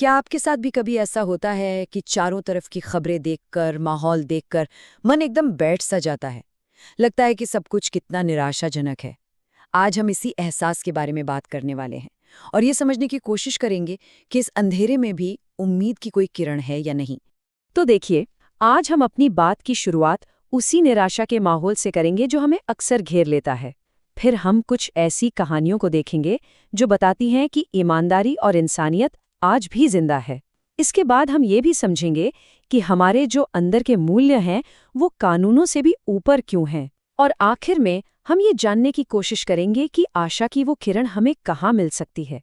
क्या आपके साथ भी कभी ऐसा होता है कि चारों तरफ की खबरें देखकर, माहौल देखकर मन एकदम बैठ सा जाता है? लगता है कि सब कुछ कितना निराशाजनक है। आज हम इसी एहसास के बारे में बात करने वाले हैं और ये समझने की कोशिश करेंगे कि इस अंधेरे में भी उम्मीद की कोई किरण है या नहीं। तो देखिए, आज हम अपनी बात की शुरुआत उसी निराशा के माहौल से करेंगे जो हमें अक्सर घेर लेता है। फिर हम कुछ ऐसी कहानियों को देखेंगे जो बताती हैं कि ईमानदारी और इंसानियत आज भी जिंदा है। इसके बाद हम ये भी समझेंगे कि हमारे जो अंदर के मूल्य हैं वो कानूनों से भी ऊपर क्यों हैं। और आखिर में हम ये जानने की कोशिश करेंगे कि आशा की वो किरण हमें कहाँ मिल सकती है।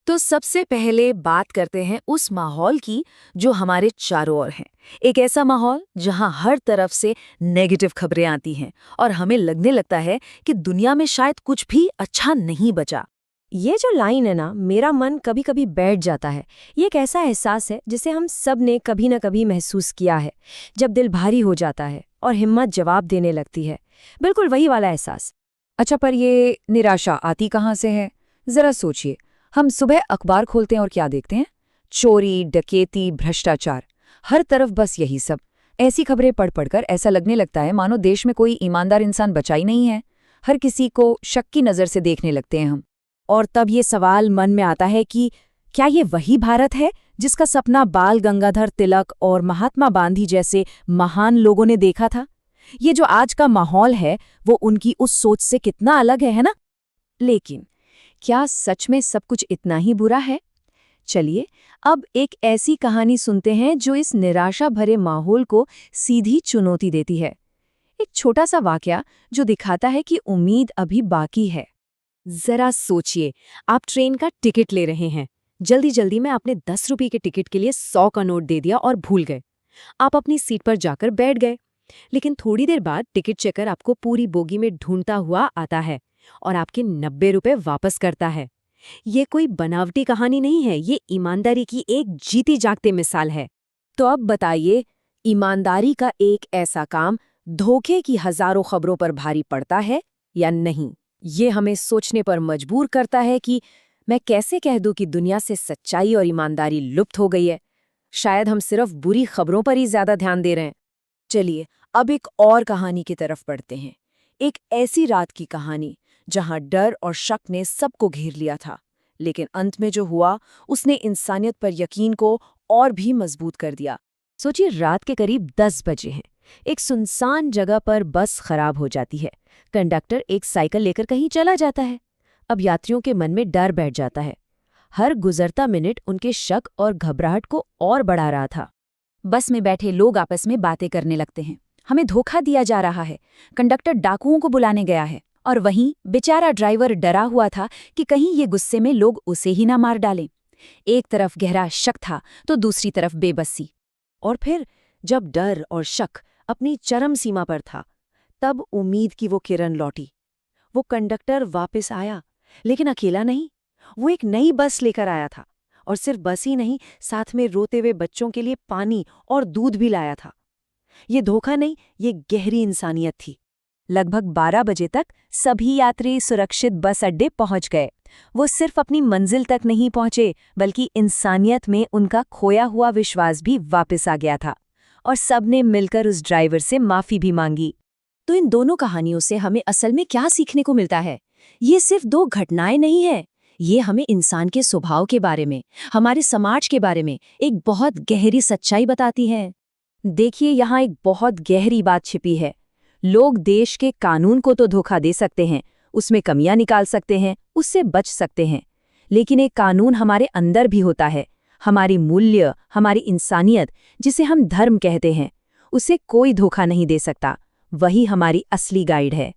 तो सबसे पहले बात करते हैं उस माहौल की जो हमारे चारों ओर है। एक ऐसा माहौल जहां हर तरफ से नेगेटिव खबरें आती हैं और हमें लगने लगता है कि दुनिया में शायद कुछ भी अच्छा नहीं बचा। ये जो लाइन है ना, मेरा मन कभी कभी बैठ जाता है, ये एक ऐसा एहसास है जिसे हम सब ने कभी न कभी महसूस किया है, जब दिल भारी हो जाता है और हिम्मत जवाब देने लगती है। बिल्कुल वही वाला एहसास। अच्छा, पर ये निराशा आती कहाँ से है? जरा सोचिए। हम सुबह अखबार खोलते हैं और क्या देखते हैं? चोरी, डकैती, भ्रष्टाचार, हर तरफ बस यही सब। ऐसी खबरें पढ़ पढ़कर ऐसा लगने लगता है मानो देश में कोई ईमानदार इंसान बचा ही नहीं है। हर किसी को शक की नज़र से देखने लगते हैं हम। और तब ये सवाल मन में आता है कि क्या ये वही भारत है जिसका सपना बाल गंगाधर तिलक और महात्मा गांधी जैसे महान लोगों ने देखा था? ये जो आज का माहौल है वो उनकी उस सोच से कितना अलग है ना? लेकिन क्या सच में सब कुछ इतना ही बुरा है? चलिए अब एक ऐसी कहानी सुनते हैं जो इस निराशा भरे माहौल को सीधी चुनौती देती है। एक छोटा सा वाकया जो दिखाता है कि उम्मीद अभी बाकी है। जरा सोचिए, आप ट्रेन का टिकट ले रहे हैं। जल्दी जल्दी में आपने 10 रुपये के टिकट के लिए 100 का नोट दे दिया और भूल गए। आप अपनी सीट पर जाकर बैठ गए, लेकिन थोड़ी देर बाद टिकट चेकर आपको पूरी बोगी में ढूंढता हुआ आता है और आपके 90 रुपये वापस करता है। ये कोई बनावटी कहानी नहीं है, ये ईमानदारी की एक जीती जागती मिसाल है। तो अब बताइए, ईमानदारी का एक ऐसा काम धोखे की हजारों खबरों पर भारी पड़ता है या नहीं? ये हमें सोचने पर मजबूर करता है कि मैं कैसे कह दूं कि दुनिया से सच्चाई और ईमानदारी लुप्त हो गई है। शायद हम सिर्फ बुरी खबरों पर ही ज्यादा ध्यान दे रहे हैं। चलिए अब एक और कहानी की तरफ बढ़ते हैं। एक ऐसी रात की कहानी जहां डर और शक ने सबको घेर लिया था, लेकिन अंत में जो हुआ उसने इंसानियत पर यकीन को और भी मजबूत कर दिया। सोचिए, रात के करीब 10 बजे हैं। एक सुनसान जगह पर बस खराब हो जाती है। कंडक्टर एक साइकिल लेकर कहीं चला जाता है। अब यात्रियों के मन में डर बैठ जाता है। हर गुजरता मिनट उनके शक और घबराहट को और बढ़ा रहा था। बस में बैठे लोग आपस में बातें करने लगते हैं। हमें धोखा दिया जा रहा है, कंडक्टर डाकुओं को बुलाने गया है। और वहीं बेचारा ड्राइवर डरा हुआ था कि कहीं ये गुस्से में लोग उसे ही ना मार डालें। एक तरफ गहरा शक था तो दूसरी तरफ बेबसी। और फिर जब डर और शक अपनी चरम सीमा पर था, तब उम्मीद की वो किरण लौटी। वो कंडक्टर वापस आया, लेकिन अकेला नहीं। वो एक नई बस लेकर आया था, और सिर्फ बस ही नहीं, साथ में रोते हुए बच्चों के लिए पानी और दूध भी लाया था। ये धोखा नहीं, ये गहरी इंसानियत थी। लगभग 12 बजे तक सभी यात्री सुरक्षित बस अड्डे पहुंच गए। वो सिर्फ अपनी मंजिल तक नहीं पहुंचे, बल्कि इंसानियत में उनका खोया हुआ विश्वास भी वापस आ गया था। और सबने मिलकर उस ड्राइवर से माफी भी मांगी। तो इन दोनों कहानियों से हमें असल में क्या सीखने को मिलता है? ये सिर्फ दो घटनाएं नहीं है, ये हमें इंसान के स्वभाव के बारे में, हमारे समाज के बारे में एक बहुत गहरी सच्चाई बताती है। देखिए, यहाँ एक बहुत गहरी बात छिपी है। लोग देश के कानून को तो धोखा दे सकते हैं, उसमें कमियां निकाल सकते हैं, उससे बच सकते हैं, लेकिन एक कानून हमारे अंदर भी होता है। हमारी मूल्य, हमारी इंसानियत, जिसे हम धर्म कहते हैं, उसे कोई धोखा नहीं दे सकता। वही हमारी असली गाइड है।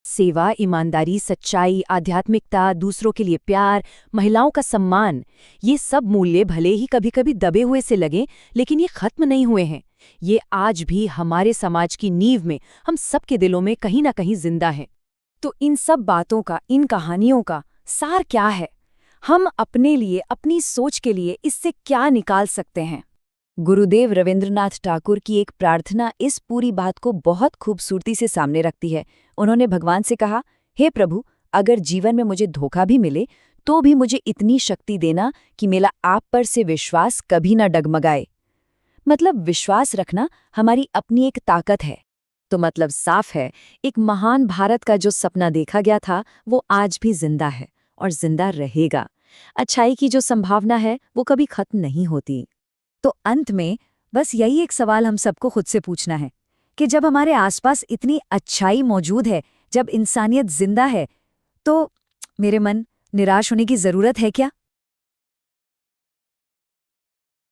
सेवा, ईमानदारी, सच्चाई, आध्यात्मिकता, दूसरों के लिए प्यार, महिलाओं का सम्मान, ये सब मूल्य भले ही कभी-कभी दबे हुए से लगें, लेकिन ये खत्म नहीं हुए हैं। ये आज भी हमारे समाज की नींव में, हम सबके दिलों में कहीं ना कहीं जिंदा है। तो इन सब बातों का, इन कहानियों का सार क्या है? हम अपने लिए, अपनी सोच के लिए इससे क्या निकाल सकते हैं? गुरुदेव रविंद्रनाथ ठाकुर की एक प्रार्थना इस पूरी बात को बहुत खूबसूरती से सामने रखती है। उन्होंने भगवान से कहा, हे प्रभु, अगर जीवन में मुझे धोखा भी मिले तो भी मुझे इतनी शक्ति देना कि मेरा आप पर से विश्वास कभी न डगमगाए। मतलब विश्वास रखना हमारी अपनी एक ताकत है। तो मतलब साफ है, एक महान भारत का जो सपना देखा गया था वो आज भी जिंदा है और जिंदा रहेगा। अच्छाई की जो संभावना है वो कभी खत्म नहीं होती। तो अंत में बस यही एक सवाल हम सबको खुद से पूछना है कि जब हमारे आसपास इतनी अच्छाई मौजूद है, जब इंसानियत जिंदा है, तो मेरे मन निराश होने की जरूरत है क्या?